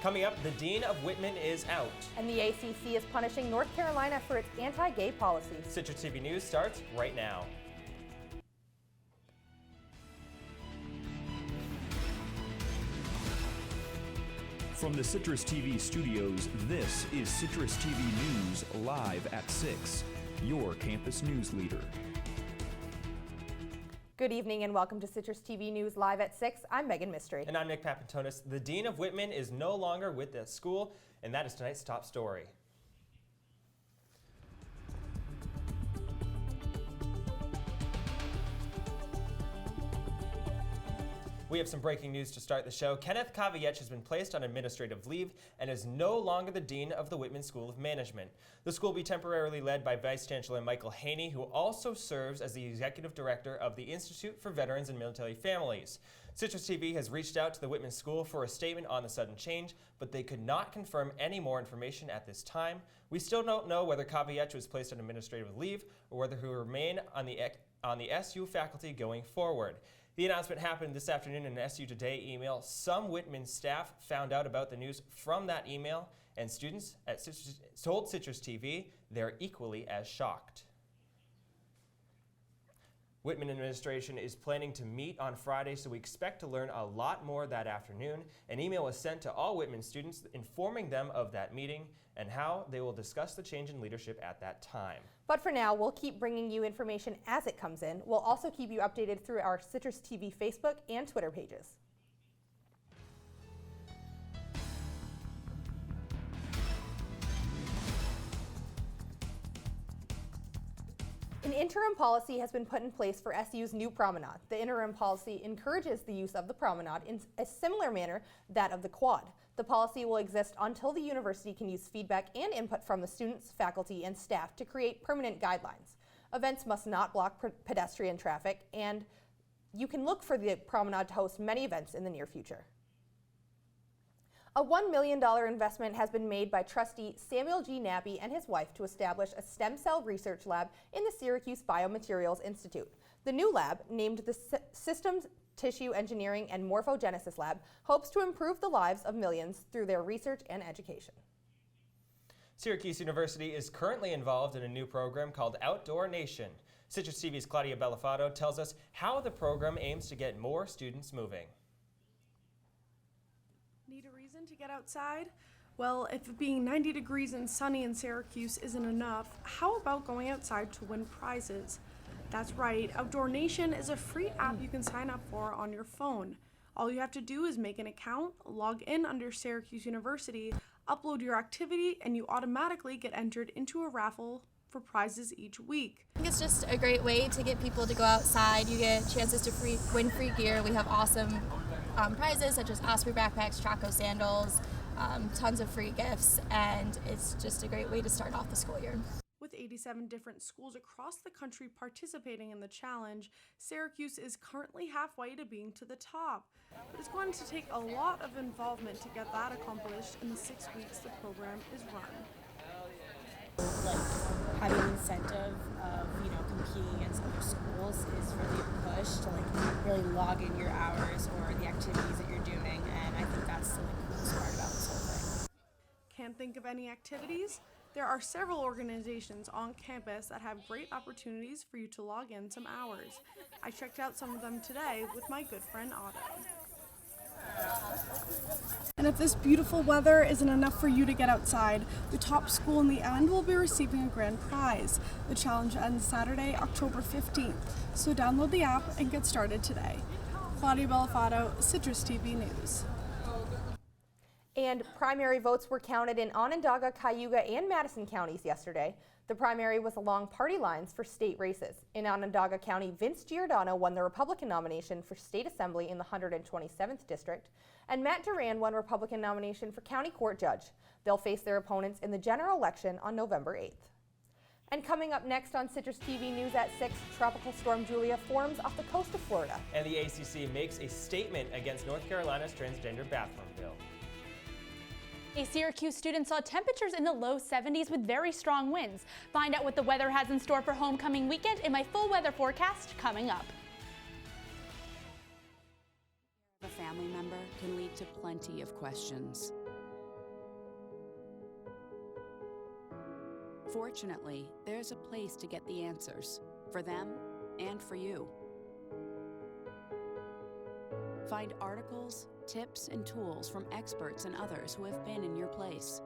Coming up, the Dean of Whitman is out. And the ACC is punishing North Carolina for its anti-gay policies. Citrus TV News starts right now. From the Citrus TV studios, this is Citrus TV News live at 6, your campus news leader. Good evening and welcome to Citrus TV News live at 6. I'm Meghan Mistry. And I'm Nick Papantonis. The Dean of Whitman is no longer with the school, and that is tonight's top story. We have some breaking news to start the show. Kenneth Kavieich has been placed on administrative leave and is no longer the Dean of the Whitman School of Management. The school will be temporarily led by Vice Chancellor Michael Haney, who also serves as the Executive Director of the Institute for Veterans and Military Families. Citrus TV has reached out to the Whitman School for a statement on the sudden change, but they could not confirm any more information at this time. We still don't know whether Kavieich was placed on administrative leave or whether he will remain on the SU faculty going forward. The announcement happened this afternoon in an SU Today email. Some Whitman staff found out about the news from that email, and students at told Citrus TV they're equally as shocked. Whitman administration is planning to meet on Friday, so we expect to learn a lot more that afternoon. An email was sent to all Whitman students informing them of that meeting and how they will discuss the change in leadership at that time. But for now, we'll keep bringing you information as it comes in. We'll also keep you updated through our Citrus TV Facebook and Twitter pages. An interim policy has been put in place for SU's new promenade. The interim policy encourages the use of the promenade in a similar manner that of the quad. The policy will exist until the university can use feedback and input from the students, faculty, and staff to create permanent guidelines. Events must not block pedestrian traffic, and you can look for the promenade to host many events in the near future. A $1 million investment has been made by trustee Samuel G. Nappy and his wife to establish a stem cell research lab in the Syracuse Biomaterials Institute. The new lab, named the Systems, Tissue Engineering and Morphogenesis Lab, hopes to improve the lives of millions through their research and education. Syracuse University is currently involved in a new program called Outdoor Nation. Citrus TV's Claudia Bellafato tells us how the program aims to get more students moving. Need a reason to get outside? Well, if it being 90 degrees and sunny in Syracuse isn't enough, how about going outside to win prizes? That's right, Outdoor Nation is a free app you can sign up for on your phone. All you have to do is make an account, log in under Syracuse University, upload your activity, and you automatically get entered into a raffle for prizes each week. I think it's just a great way to get people to go outside. You get chances to win free gear. We have awesome prizes such as Osprey backpacks, Chaco sandals, tons of free gifts, and it's just a great way to start off the school year. With 87 different schools across the country participating in the challenge, Syracuse is currently halfway to being to the top. But it's going to take a lot of involvement to get that accomplished in the 6 weeks the program is run. Like having an incentive of, competing against other schools is really a push to really log in your hours or the activities that you're doing, and I think that's the coolest part about this whole thing. Can't think of any activities? There are several organizations on campus that have great opportunities for you to log in some hours. I checked out some of them today with my good friend Otto. And if this beautiful weather isn't enough for you to get outside, the top school in the end will be receiving a grand prize. The challenge ends Saturday, October 15th, so download the app and get started today. Claudia Bellafato, Citrus TV News. And primary votes were counted in Onondaga, Cayuga, and Madison counties yesterday. The primary was along party lines for state races. In Onondaga County, Vince Giordano won the Republican nomination for state assembly in the 127th district, and Matt Duran won Republican nomination for county court judge. They'll face their opponents in the general election on November 8th. And coming up next on Citrus TV News at 6, Tropical Storm Julia forms off the coast of Florida. And the ACC makes a statement against North Carolina's transgender bathroom bill. A Syracuse student saw temperatures in the low 70s with very strong winds. Find out what the weather has in store for homecoming weekend in my full weather forecast coming up. A family member can lead to plenty of questions. Fortunately, there's a place to get the answers, for them and for you. Find articles, tips, and tools from experts and others who have been in your place.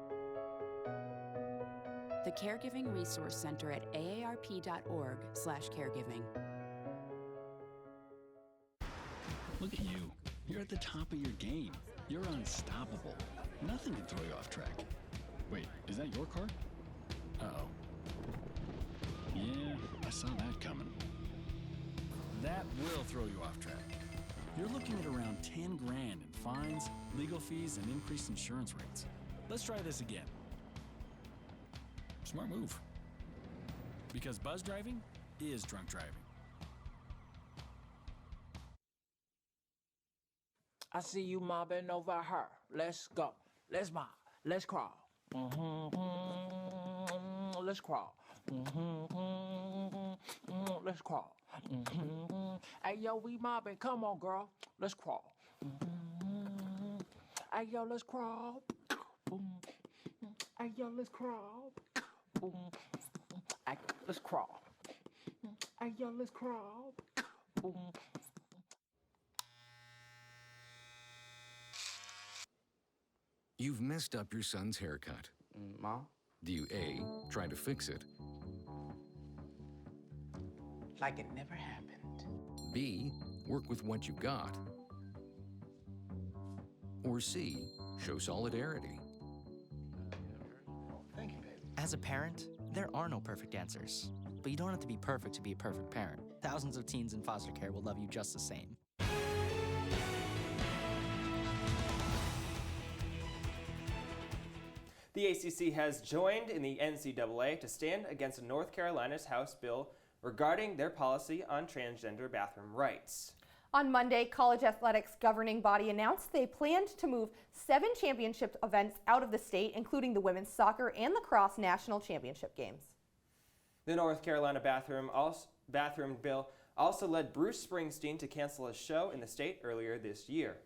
The Caregiving Resource Center at aarp.org/caregiving. Look at you. You're at the top of your game. You're unstoppable. Nothing can throw you off track. Wait, is that your car? Uh-oh. Yeah, I saw that coming. That will throw you off track. You're looking at around 10 grand in fines, legal fees, and increased insurance rates. Let's try this again. Smart move. Because buzz driving is drunk driving. I see you mobbing over her. Let's go. Let's mob. Let's crawl. Let's crawl. Let's crawl. Hey, yo, we mobbing. Come on, girl. Let's crawl. Hey, yo, let's crawl. Hey, yo, let's crawl. Hey, let's crawl. Hey, yo, let's crawl. You've messed up your son's haircut. Mom? Do you A, try to fix it? Like it never happened. B, work with what you got? Or C, show solidarity? Thank you, baby. As a parent, there are no perfect answers. But you don't have to be perfect to be a perfect parent. Thousands of teens in foster care will love you just the same. The ACC has joined in the NCAA to stand against North Carolina's House bill regarding their policy on transgender bathroom rights. On Monday, college athletics governing body announced they planned to move 7 championship events out of the state, including the women's soccer and lacrosse national championship games. The North Carolina bathroom bill also led Bruce Springsteen to cancel a show in the state earlier this year.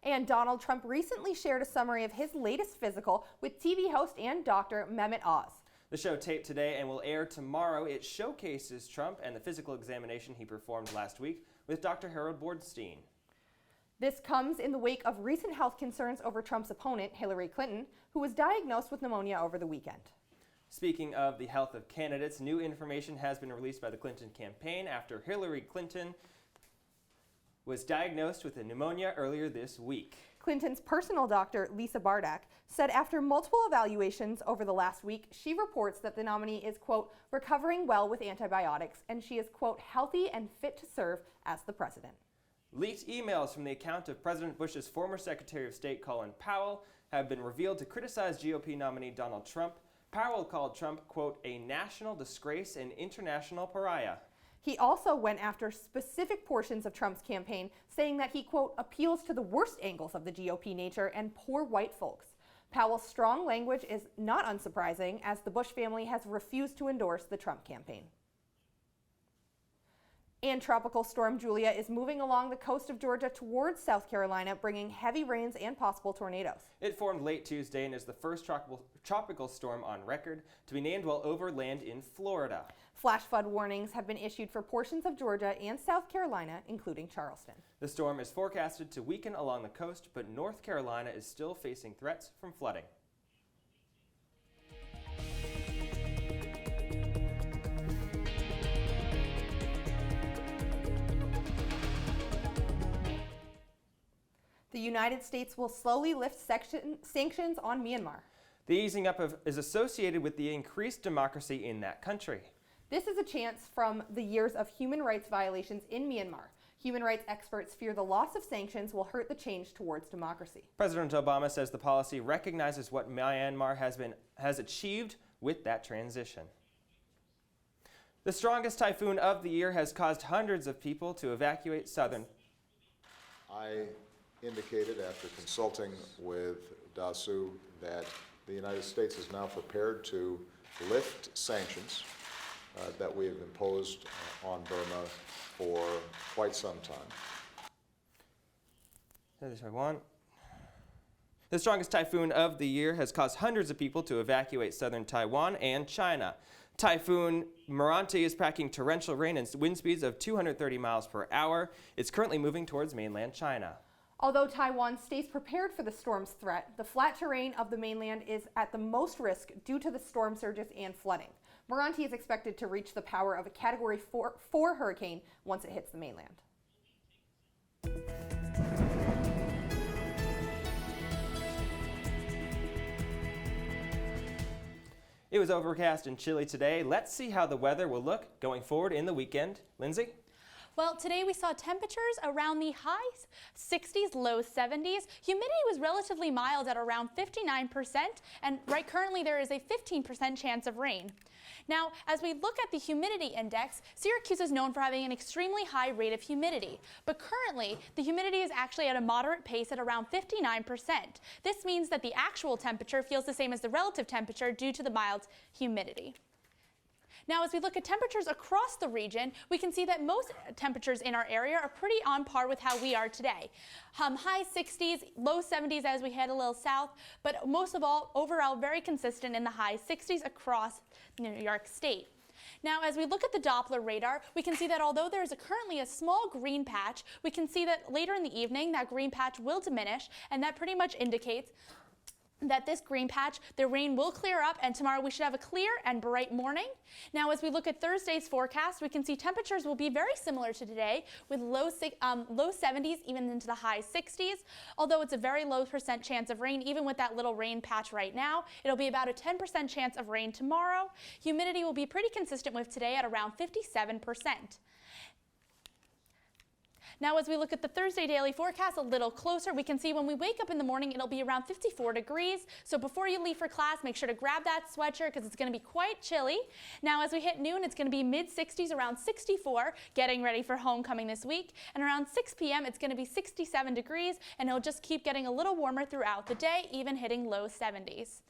And Donald Trump recently shared a summary of his latest physical with TV host and doctor Mehmet Oz. The show taped today and will air tomorrow. It showcases Trump and the physical examination he performed last week with Dr. Harold Bornstein. This comes in the wake of recent health concerns over Trump's opponent, Hillary Clinton, who was diagnosed with pneumonia over the weekend. Speaking of the health of candidates, new information has been released by the Clinton campaign after Hillary Clinton was diagnosed with a pneumonia earlier this week. Clinton's personal doctor, Lisa Bardak, said after multiple evaluations over the last week, she reports that the nominee is, quote, recovering well with antibiotics, and she is, quote, healthy and fit to serve as the president. Leaked emails from the account of President Bush's former Secretary of State, Colin Powell, have been revealed to criticize GOP nominee Donald Trump. Powell called Trump, quote, a national disgrace and international pariah. He also went after specific portions of Trump's campaign, saying that he, quote, appeals to the worst angles of the GOP nature and poor white folks. Powell's strong language is not unsurprising, as the Bush family has refused to endorse the Trump campaign. And Tropical Storm Julia is moving along the coast of Georgia towards South Carolina, bringing heavy rains and possible tornadoes. It formed late Tuesday and is the first tropical storm on record to be named while over land in Florida. Flash flood warnings have been issued for portions of Georgia and South Carolina, including Charleston. The storm is forecasted to weaken along the coast, but North Carolina is still facing threats from flooding. The United States will slowly lift sanctions on Myanmar. The easing up is associated with the increased democracy in that country. This is a chance from the years of human rights violations in Myanmar. Human rights experts fear the loss of sanctions will hurt the change towards democracy. President Obama says the policy recognizes what Myanmar has achieved with that transition. The strongest typhoon of the year has caused hundreds of people to evacuate southern. I indicated after consulting with DASU that the United States is now prepared to lift sanctions that we have imposed on Burma for quite some time. The strongest typhoon of the year has caused hundreds of people to evacuate southern Taiwan and China. Typhoon Meranti is packing torrential rain and wind speeds of 230 miles per hour. It's currently moving towards mainland China. Although Taiwan stays prepared for the storm's threat, the flat terrain of the mainland is at the most risk due to the storm surges and flooding. Meranti is expected to reach the power of a Category 4 hurricane once it hits the mainland. It was overcast and chilly today. Let's see how the weather will look going forward in the weekend. Lindsay? Well, today we saw temperatures around the high 60s, low 70s. Humidity was relatively mild at around 59%, and currently there is a 15% chance of rain. Now, as we look at the humidity index, Syracuse is known for having an extremely high rate of humidity, but currently the humidity is actually at a moderate pace at around 59%. This means that the actual temperature feels the same as the relative temperature due to the mild humidity. Now, as we look at temperatures across the region, we can see that most temperatures in our area are pretty on par with how we are today. High 60s, low 70s as we head a little south, but most of all, overall, very consistent in the high 60s across New York State. Now, as we look at the Doppler radar, we can see that although there is currently a small green patch, we can see that later in the evening that green patch will diminish, and that pretty much indicates that this green patch, the rain will clear up, and tomorrow we should have a clear and bright morning. Now, as we look at Thursday's forecast, we can see temperatures will be very similar to today, with low 70s, even into the high 60s. Although it's a very low % chance of rain, even with that little rain patch right now, it'll be about a 10% chance of rain tomorrow. Humidity will be pretty consistent with today at around 57%. Now, as we look at the Thursday daily forecast a little closer, we can see when we wake up in the morning, it'll be around 54 degrees. So before you leave for class, make sure to grab that sweatshirt because it's going to be quite chilly. Now, as we hit noon, it's going to be mid-60s, around 64, getting ready for homecoming this week. And around 6 p.m., it's going to be 67 degrees, and it'll just keep getting a little warmer throughout the day, even hitting low 70s.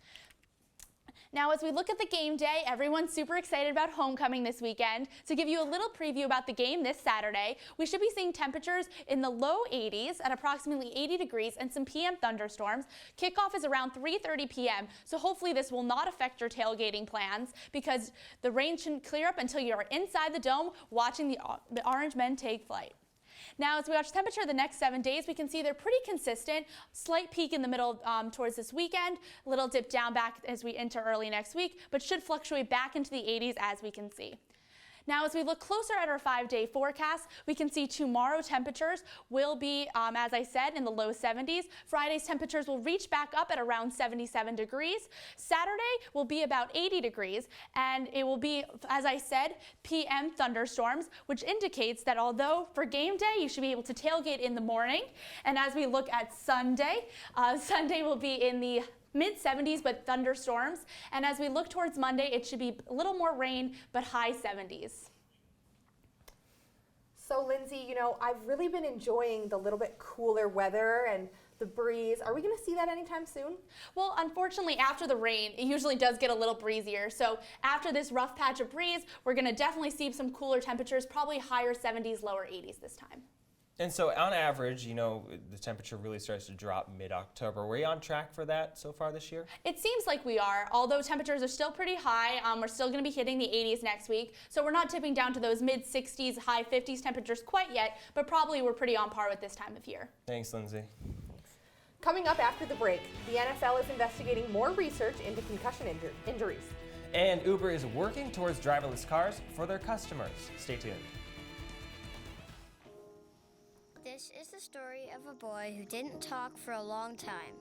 Now, as we look at the game day, everyone's super excited about homecoming this weekend. To give you a little preview about the game this Saturday, we should be seeing temperatures in the low 80s at approximately 80 degrees and some PM thunderstorms. Kickoff is around 3:30 p.m., so hopefully this will not affect your tailgating plans because the rain shouldn't clear up until you're inside the dome watching the Orange Men take flight. Now, as we watch temperature the next 7 days, we can see they're pretty consistent. Slight peak in the middle towards this weekend, little dip down back as we enter early next week, but should fluctuate back into the 80s as we can see. Now, as we look closer at our 5-day forecast, we can see tomorrow temperatures will be, as I said, in the low 70s. Friday's temperatures will reach back up at around 77 degrees. Saturday will be about 80 degrees, and it will be, as I said, PM thunderstorms, which indicates that although for game day you should be able to tailgate in the morning, and as we look at Sunday, Sunday will be in the mid-70s, but thunderstorms. And as we look towards Monday, it should be a little more rain, but high 70s. So, Lindsay, you know, I've really been enjoying the little bit cooler weather and the breeze. Are we going to see that anytime soon? Well, unfortunately, after the rain, it usually does get a little breezier. So after this rough patch of breeze, we're going to definitely see some cooler temperatures, probably higher 70s, lower 80s this time. And so on average, you know, the temperature really starts to drop mid-October. Were you on track for that so far this year? It seems like we are, although temperatures are still pretty high. We're still going to be hitting the 80s next week. So we're not tipping down to those mid-60s, high 50s temperatures quite yet, but probably we're pretty on par with this time of year. Thanks, Lindsay. Coming up after the break, the NFL is investigating more research into concussion injuries. And Uber is working towards driverless cars for their customers. Stay tuned. This is the story of a boy who didn't talk for a long time.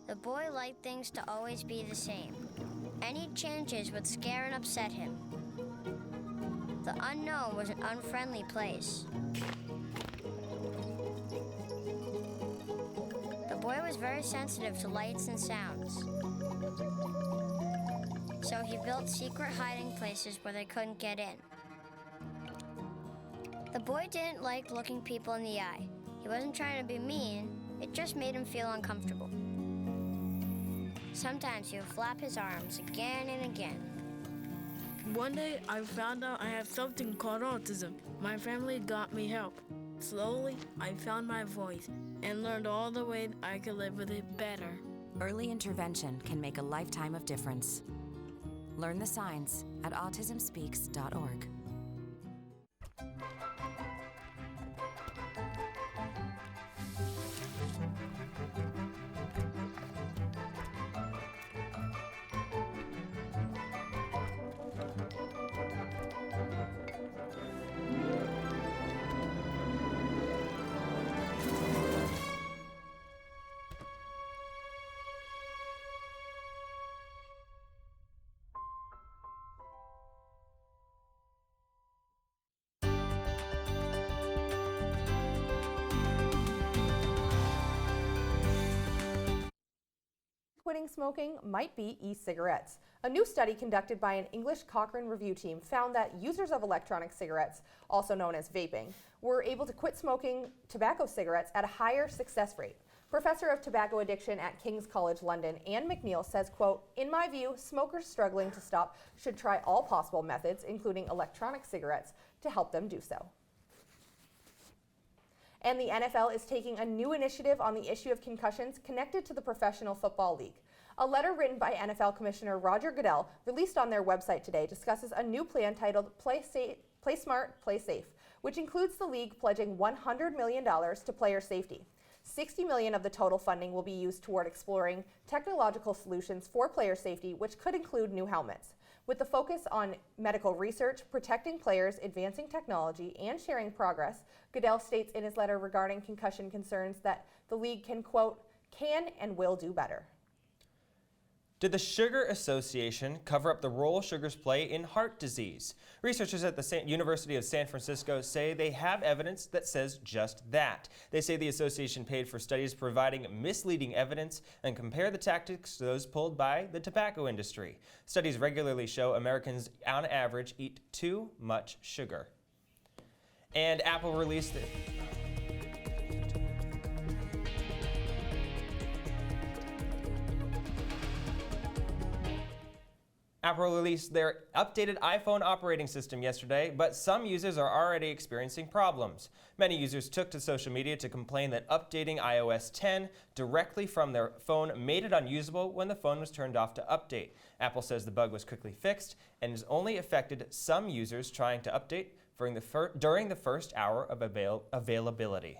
The boy liked things to always be the same. Any changes would scare and upset him. The unknown was an unfriendly place. The boy was very sensitive to lights and sounds. So he built secret hiding places where they couldn't get in. The boy didn't like looking people in the eye. He wasn't trying to be mean, it just made him feel uncomfortable. Sometimes he would flap his arms again and again. One day, I found out I have something called autism. My family got me help. Slowly, I found my voice. and learned all the way I could live with it better. Early intervention can make a lifetime of difference. Learn the signs at autismspeaks.org. Quitting smoking might be e-cigarettes. A new study conducted by an English Cochrane review team found that users of electronic cigarettes, also known as vaping, were able to quit smoking tobacco cigarettes at a higher success rate. Professor of Tobacco Addiction at King's College London, Anne McNeil, says, quote, "In my view, smokers struggling to stop should try all possible methods, including electronic cigarettes, to help them do so." And the NFL is taking a new initiative on the issue of concussions connected to the Professional Football League. A letter written by NFL Commissioner Roger Goodell, released on their website today, discusses a new plan titled Play Smart, Play Safe, which includes the league pledging $100 million to player safety. $60 million of the total funding will be used toward exploring technological solutions for player safety, which could include new helmets. With the focus on medical research, protecting players, advancing technology, and sharing progress, Goodell states in his letter regarding concussion concerns that the league can, quote, "can and will do better." Did the Sugar Association cover up the role sugars play in heart disease? Researchers at the University of San Francisco say they have evidence that says just that. They say the association paid for studies providing misleading evidence and compare the tactics to those pulled by the tobacco industry. Studies regularly show Americans on average eat too much sugar. And Apple released Apple released their updated iPhone operating system yesterday, but some users are already experiencing problems. Many users took to social media to complain that updating iOS 10 directly from their phone made it unusable when the phone was turned off to update. Apple says the bug was quickly fixed and has only affected some users trying to update during the first hour of availability.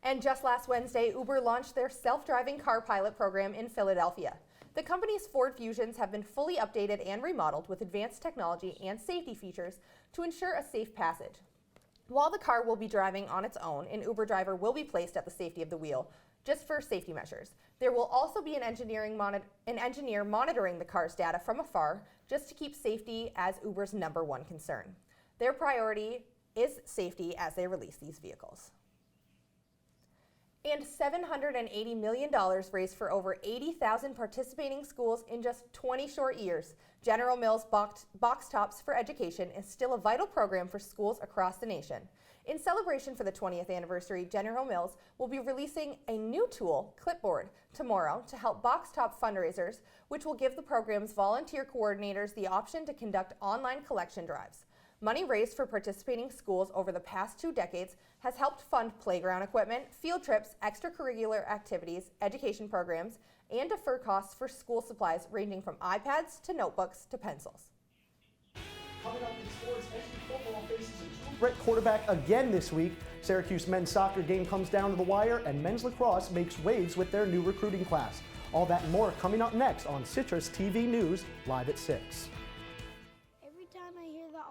And just last Wednesday, Uber launched their self-driving car pilot program in Philadelphia. The company's Ford Fusions have been fully updated and remodeled with advanced technology and safety features to ensure a safe passage. While the car will be driving on its own, an Uber driver will be placed at the safety of the wheel, just for safety measures. There will also be an engineer monitoring the car's data from afar, just to keep safety as Uber's #1 concern. Their priority is safety as they release these vehicles. And $780 million raised for over 80,000 participating schools in just 20 short years. General Mills Box Tops for Education is still a vital program for schools across the nation. In celebration for the 20th anniversary, General Mills will be releasing a new tool, Clipboard, tomorrow to help Box Top fundraisers, which will give the program's volunteer coordinators the option to conduct online collection drives. Money raised for participating schools over the past 2 decades has helped fund playground equipment, field trips, extracurricular activities, education programs, and defer costs for school supplies ranging from iPads to notebooks to pencils. Coming up in sports, SU football faces a true threat quarterback again this week. Syracuse men's soccer game comes down to the wire, and men's lacrosse makes waves with their new recruiting class. All that and more coming up next on CitrusTV News, live at 6.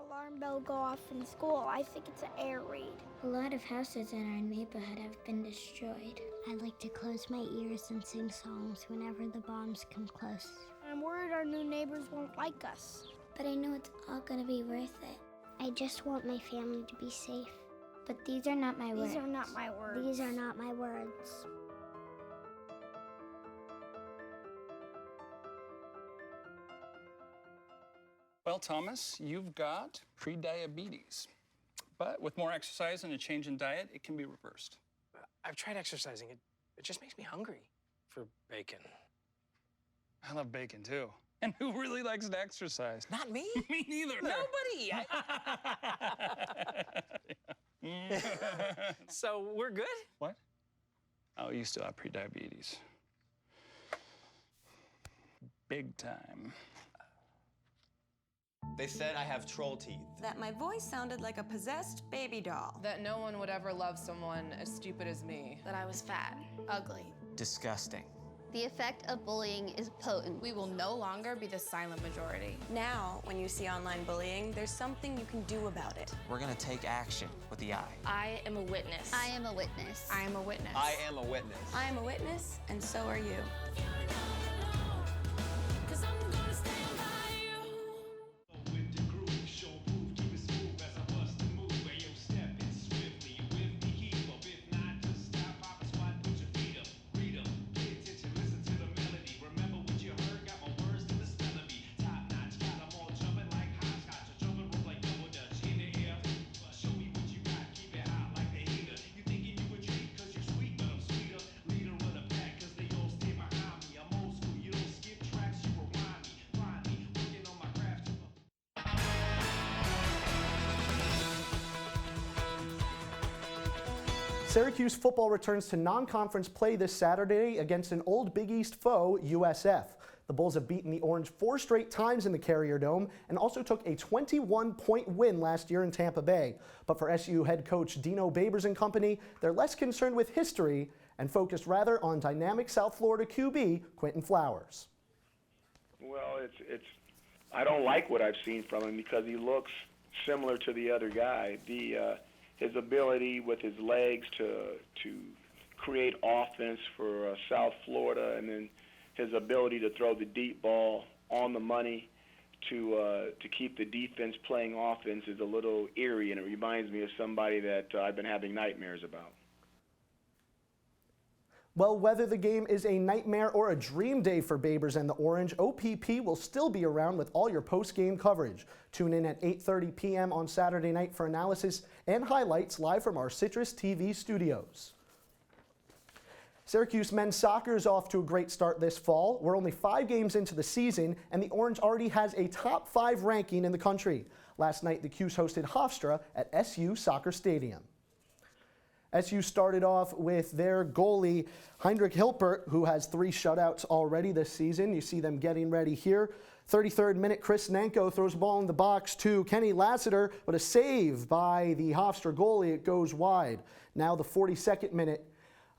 Alarm bell go off in school, I think it's an air raid. A lot of houses in our neighborhood have been destroyed. I like to close my ears and sing songs whenever the bombs come close. I'm worried our new neighbors won't like us. But I know it's all gonna be worth it. I just want my family to be safe. But these are not my words. These are not my words. These are not my words. Well, Thomas, you've got prediabetes. But with more exercise and a change in diet, it can be reversed. I've tried exercising. It just makes me hungry for bacon. I love bacon, too. And who really likes to exercise? Not me. Me neither. Nobody. So we're good? What? Oh, you still have prediabetes. Big time. They said I have troll teeth. That my voice sounded like a possessed baby doll. That no one would ever love someone as stupid as me. That I was fat, ugly. Disgusting. The effect of bullying is potent. We will no longer be the silent majority. Now, when you see online bullying, there's something you can do about it. We're gonna take action with the I. I am a witness. I am a witness. I am a witness. I am a witness. I am a witness, and so are you. Syracuse football returns to non-conference play this Saturday against an old Big East foe, USF. The Bulls have beaten the Orange 4 straight times in the Carrier Dome and also took a 21-point win last year in Tampa Bay. But for SU head coach Dino Babers and company, they're less concerned with history and focused rather on dynamic South Florida QB Quentin Flowers. Well, I don't like what I've seen from him because he looks similar to the other guy. His ability with his legs to create offense for South Florida, and then his ability to throw the deep ball on the money to keep the defense playing offense is a little eerie, and it reminds me of somebody that I've been having nightmares about. Well, whether the game is a nightmare or a dream day for Babers and the Orange, OPP will still be around with all your post-game coverage. Tune in at 8:30 p.m. on Saturday night for analysis and highlights live from our CitrusTV studios. Syracuse men's soccer is off to a great start this fall. We're only 5 games into the season, and the Orange already has a top 5 ranking in the country. Last night, the Cuse hosted Hofstra at SU Soccer Stadium. SU started off with their goalie, Heinrich Hilpert, who has 3 shutouts already this season. You see them getting ready here. 33rd minute, Chris Nanko throws the ball in the box to Kenny Lassiter, but a save by the Hofstra goalie. It goes wide. Now the 42nd minute,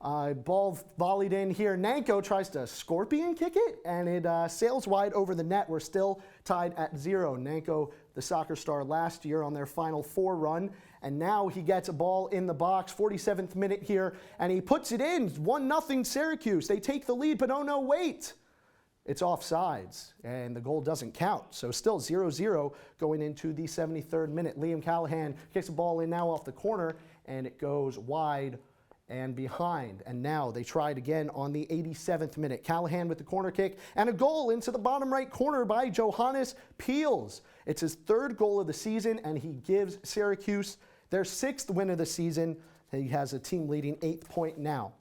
ball volleyed in here. Nanko tries to scorpion kick it, and it sails wide over the net. We're still tied at 0. Nanko, the soccer star last year, on their Final Four run. And now he gets a ball in the box, 47th minute here, and he puts it in. 1-0 Syracuse. They take the lead, but oh no, wait. It's offsides, and the goal doesn't count. So still 0-0 going into the 73rd minute. Liam Callahan kicks the ball in now off the corner, and it goes wide and behind. And now they tried again on the 87th minute. Callahan with the corner kick, and a goal into the bottom right corner by Johannes Peels. It's his 3rd goal of the season, and he gives Syracuse their 6th win of the season. He has a team-leading 8th point now.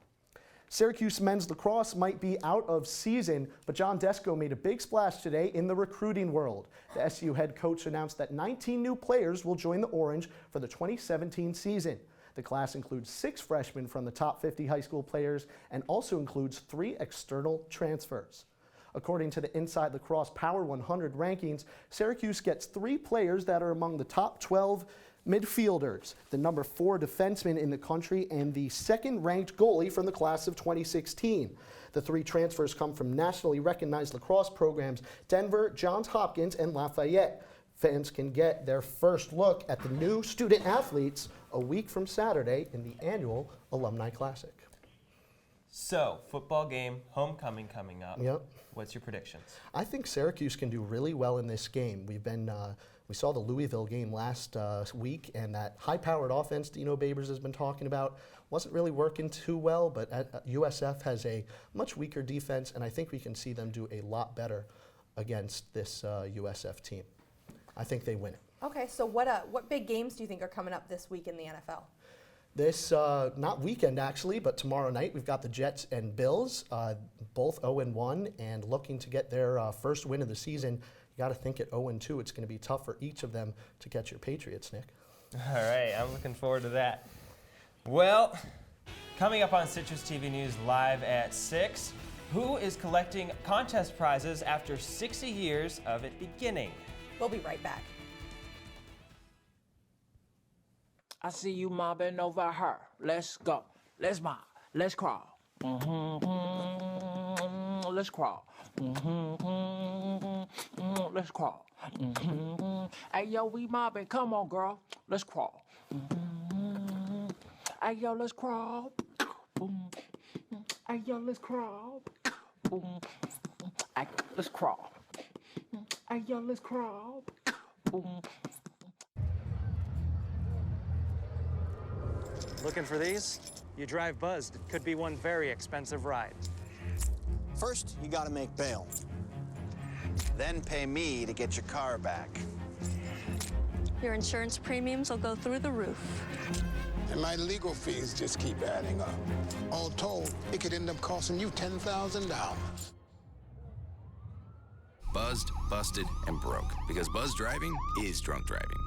Syracuse men's lacrosse might be out of season, but John Desko made a big splash today in the recruiting world. The SU head coach announced that 19 new players will join the Orange for the 2017 season. The class includes 6 freshmen from the top 50 high school players and also includes 3 external transfers. According to the Inside Lacrosse Power 100 rankings, Syracuse gets 3 players that are among the top 12 midfielders, the number 4 defenseman in the country, and the 2nd-ranked goalie from the class of 2016. The 3 transfers come from nationally recognized lacrosse programs Denver, Johns Hopkins, and Lafayette. Fans can get their first look at the new student athletes a week from Saturday in the annual Alumni Classic. So, football game, homecoming coming up. Yep. What's your predictions? I think Syracuse can do really well in this game. We saw the Louisville game last week, and that high-powered offense Dino Babers has been talking about wasn't really working too well, but USF has a much weaker defense, and I think we can see them do a lot better against this USF team. I think they win it. Okay, so what big games do you think are coming up this week in the NFL? This, not weekend actually, but tomorrow night we've got the Jets and Bills, both 0-1 and looking to get their first win of the season. You got to think at 0-2, it's going to be tough for each of them to catch your Patriots, Nick. All right, I'm looking forward to that. Well, Coming up on Citrus TV News live at 6, who is collecting contest prizes after 60 years of it beginning? We'll be right back. I see you mobbing over her. Let's go. Let's mob. Let's crawl. Let's crawl. Let's crawl. Hey, yo, we mobbing. Come on, girl. Let's crawl. Hey, yo, let's crawl. Hey, yo, let's crawl. Hey, let's crawl. Hey, yo, let's crawl. Looking for these? You drive buzzed. It could be one very expensive ride. First, you gotta make bail. Then pay me to get your car back. Your insurance premiums will go through the roof. And my legal fees just keep adding up. All told, it could end up costing you $10,000. Buzzed, busted, and broke. Because buzz driving is drunk driving.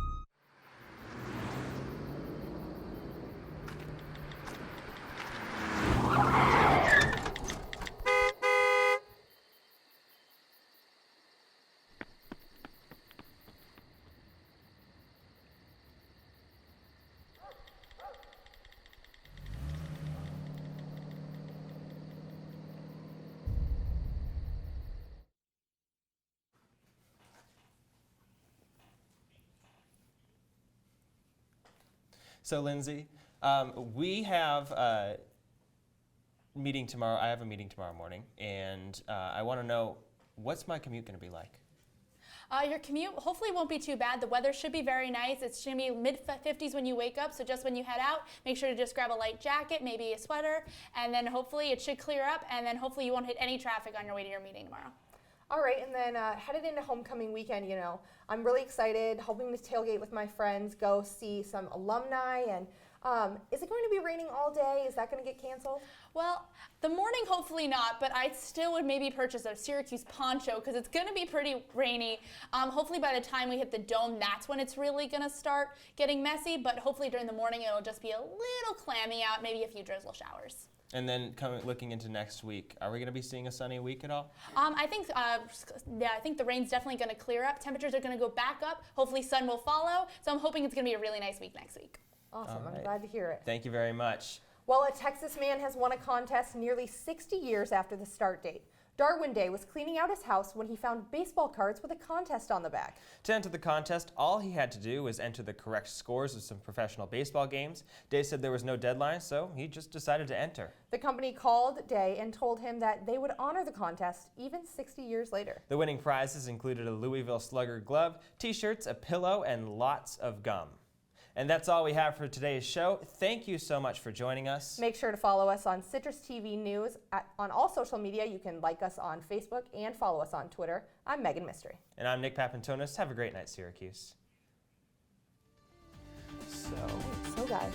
So, Lindsay, we have a meeting tomorrow. I have a meeting tomorrow morning, and I want to know, what's my commute going to be like? Your commute hopefully won't be too bad. The weather should be very nice. It's going to be mid-50s when you wake up, so just when you head out, make sure to just grab a light jacket, maybe a sweater, and then hopefully it should clear up, and then hopefully you won't hit any traffic on your way to your meeting tomorrow. All right, and then headed into homecoming weekend, you know, I'm really excited, hoping to tailgate with my friends, go see some alumni, and is it going to be raining all day? Is that going to get canceled? Well, the morning hopefully not, but I still would maybe purchase a Syracuse poncho because it's going to be pretty rainy. Hopefully by the time we hit the dome, that's when it's really going to start getting messy, but hopefully during the morning it'll just be a little clammy out, maybe a few drizzle showers. And then looking into next week, are we going to be seeing a sunny week at all? I think the rain's definitely going to clear up. Temperatures are going to go back up. Hopefully sun will follow. So I'm hoping it's going to be a really nice week next week. Awesome. All right. I'm glad to hear it. Thank you very much. Well, a Texas man has won a contest nearly 60 years after the start date. Darwin Day was cleaning out his house when he found baseball cards with a contest on the back. To enter the contest, all he had to do was enter the correct scores of some professional baseball games. Day said there was no deadline, so he just decided to enter. The company called Day and told him that they would honor the contest even 60 years later. The winning prizes included a Louisville Slugger glove, t-shirts, a pillow, and lots of gum. And that's all we have for today's show. Thank you so much for joining us. Make sure to follow us on Citrus TV News on all social media. You can like us on Facebook and follow us on Twitter. I'm Meghan Mistry. And I'm Nick Papantonis. Have a great night, Syracuse. So guys,